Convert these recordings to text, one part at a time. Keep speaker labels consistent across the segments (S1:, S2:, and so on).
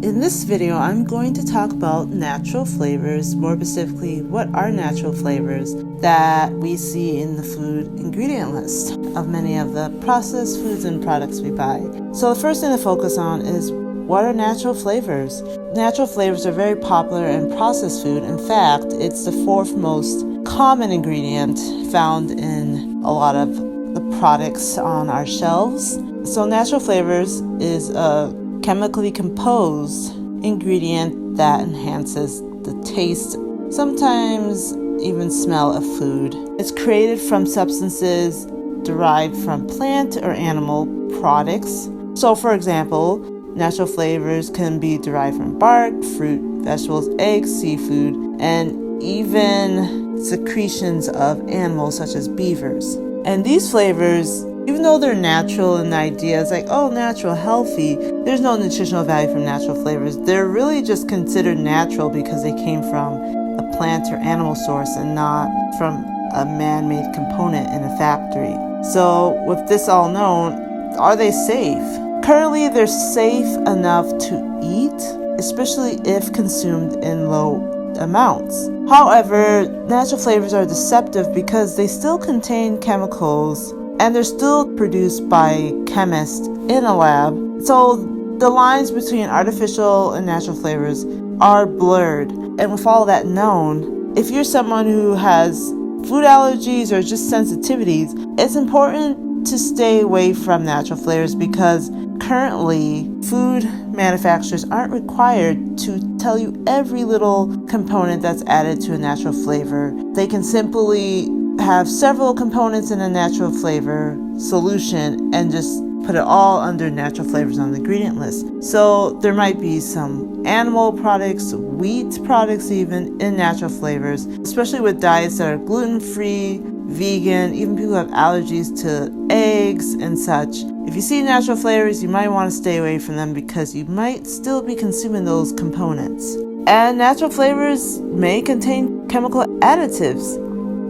S1: In this video, I'm going to talk about natural flavors, more specifically, what are natural flavors that we see in the food ingredient list of many of the processed foods and products we buy. So the first thing to focus on is what are natural flavors? Natural flavors are very popular in processed food. In fact, it's the fourth most common ingredient found in a lot of the products on our shelves. So natural flavors is a chemically composed ingredient that enhances the taste, sometimes even smell of food. It's created from substances derived from plant or animal products. So for example, natural flavors can be derived from bark, fruit, vegetables, eggs, seafood, and even secretions of animals such as beavers. And these flavors, even though they're natural and the idea is like, oh, natural, healthy, there's no nutritional value from natural flavors. They're really just considered natural because they came from a plant or animal source and not from a man-made component in a factory. So with this all known, are they safe? Currently, they're safe enough to eat, especially if consumed in low amounts. However, natural flavors are deceptive because they still contain chemicals and they're still produced by chemists in a lab. So the lines between artificial and natural flavors are blurred. And with all that known, if you're someone who has food allergies or just sensitivities, it's important to stay away from natural flavors because currently food manufacturers aren't required to tell you every little component that's added to a natural flavor. They can simply have several components in a natural flavor solution and just put it all under natural flavors on the ingredient list. So there might be some animal products, wheat products even in natural flavors, especially with diets that are gluten-free, vegan, even people who have allergies to eggs and such. If you see natural flavors, you might want to stay away from them because you might still be consuming those components. And natural flavors may contain chemical additives.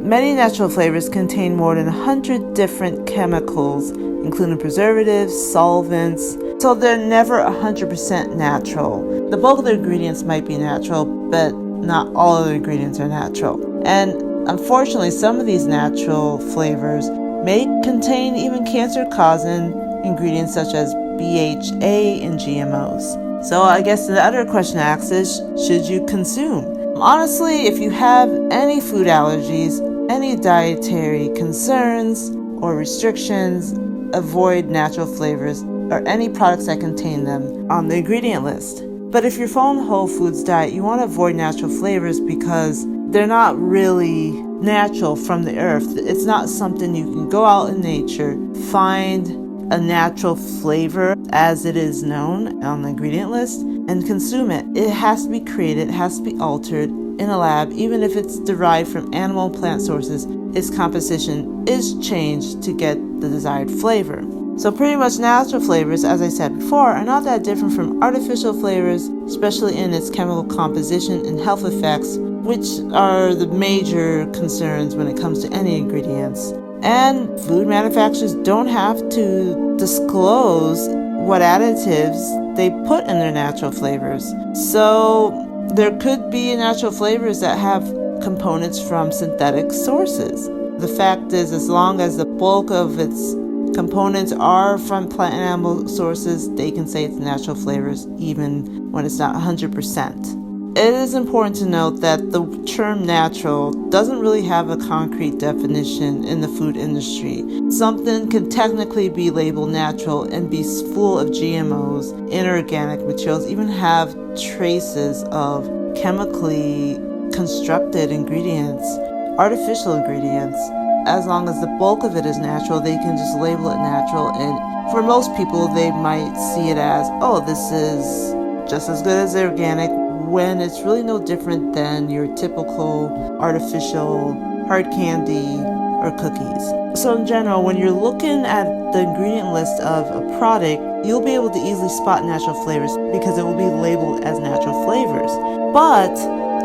S1: Many natural flavors contain more than 100 different chemicals, including preservatives, solvents, so they're never 100% natural. The bulk of the ingredients might be natural, but not all of the ingredients are natural. And unfortunately, some of these natural flavors may contain even cancer-causing ingredients such as BHA in GMOs. So I guess the other question asked is, should you consume? Honestly, if you have any food allergies, any dietary concerns or restrictions, avoid natural flavors or any products that contain them on the ingredient list. But if you're following the whole foods diet, you want to avoid natural flavors because they're not really natural from the earth. It's not something you can go out in nature, find a natural flavor as it is known on the ingredient list, and consume it. It has to be created, it has to be altered in a lab. Even if it's derived from animal and plant sources, its composition is changed to get the desired flavor. So pretty much natural flavors, as I said before, are not that different from artificial flavors, especially in its chemical composition and health effects, which are the major concerns when it comes to any ingredients. And food manufacturers don't have to disclose what additives they put in their natural flavors. So there could be natural flavors that have components from synthetic sources. The fact is, as long as the bulk of its components are from plant and animal sources, they can say it's natural flavors even when it's not 100%. It is important to note that the term natural doesn't really have a concrete definition in the food industry. Something can technically be labeled natural and be full of GMOs, inorganic materials, even have traces of chemically constructed ingredients, artificial ingredients. As long as the bulk of it is natural, they can just label it natural, and for most people, they might see it as, oh, this is just as good as organic, when it's really no different than your typical artificial hard candy or cookies. So in general, when you're looking at the ingredient list of a product, you'll be able to easily spot natural flavors because it will be labeled as natural flavors. But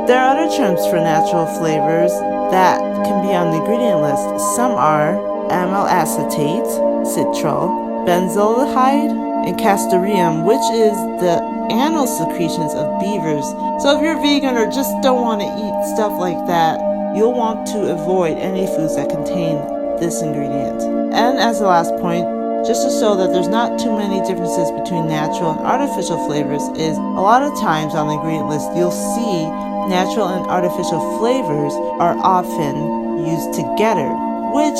S1: there are other terms for natural flavors that can be on the ingredient list. Some are amyl acetate, citral, benzaldehyde, and castoreum, which is the anal secretions of beavers. So if you're vegan or just don't want to eat stuff like that, you'll want to avoid any foods that contain this ingredient. And as the last point, just to show that there's not too many differences between natural and artificial flavors, is a lot of times on the ingredient list you'll see natural and artificial flavors are often used together, which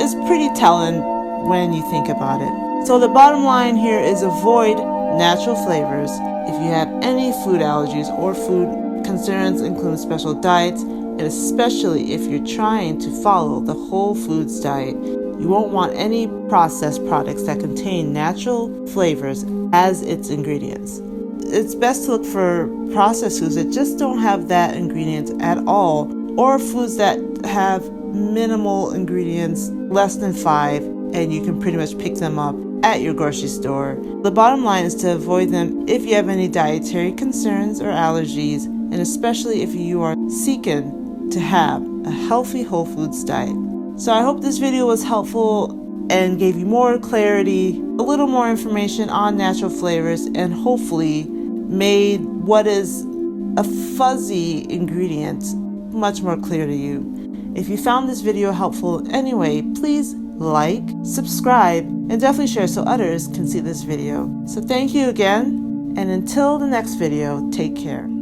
S1: is pretty telling when you think about it. So the bottom line here is avoid natural flavors if you have any food allergies or food concerns, including special diets, and especially if you're trying to follow the whole foods diet. You won't want any processed products that contain natural flavors as its ingredients. It's best to look for processed foods that just don't have that ingredient at all, or foods that have minimal ingredients, less than 5, and you can pretty much pick them up at your grocery store. The bottom line is to avoid them if you have any dietary concerns or allergies, and especially if you are seeking to have a healthy whole foods diet. So I hope this video was helpful and gave you more clarity, a little more information on natural flavors, and hopefully made what is a fuzzy ingredient much more clear to you. If you found this video helpful anyway, please like, subscribe, and definitely share so others can see this video. So thank you again, and until the next video, take care.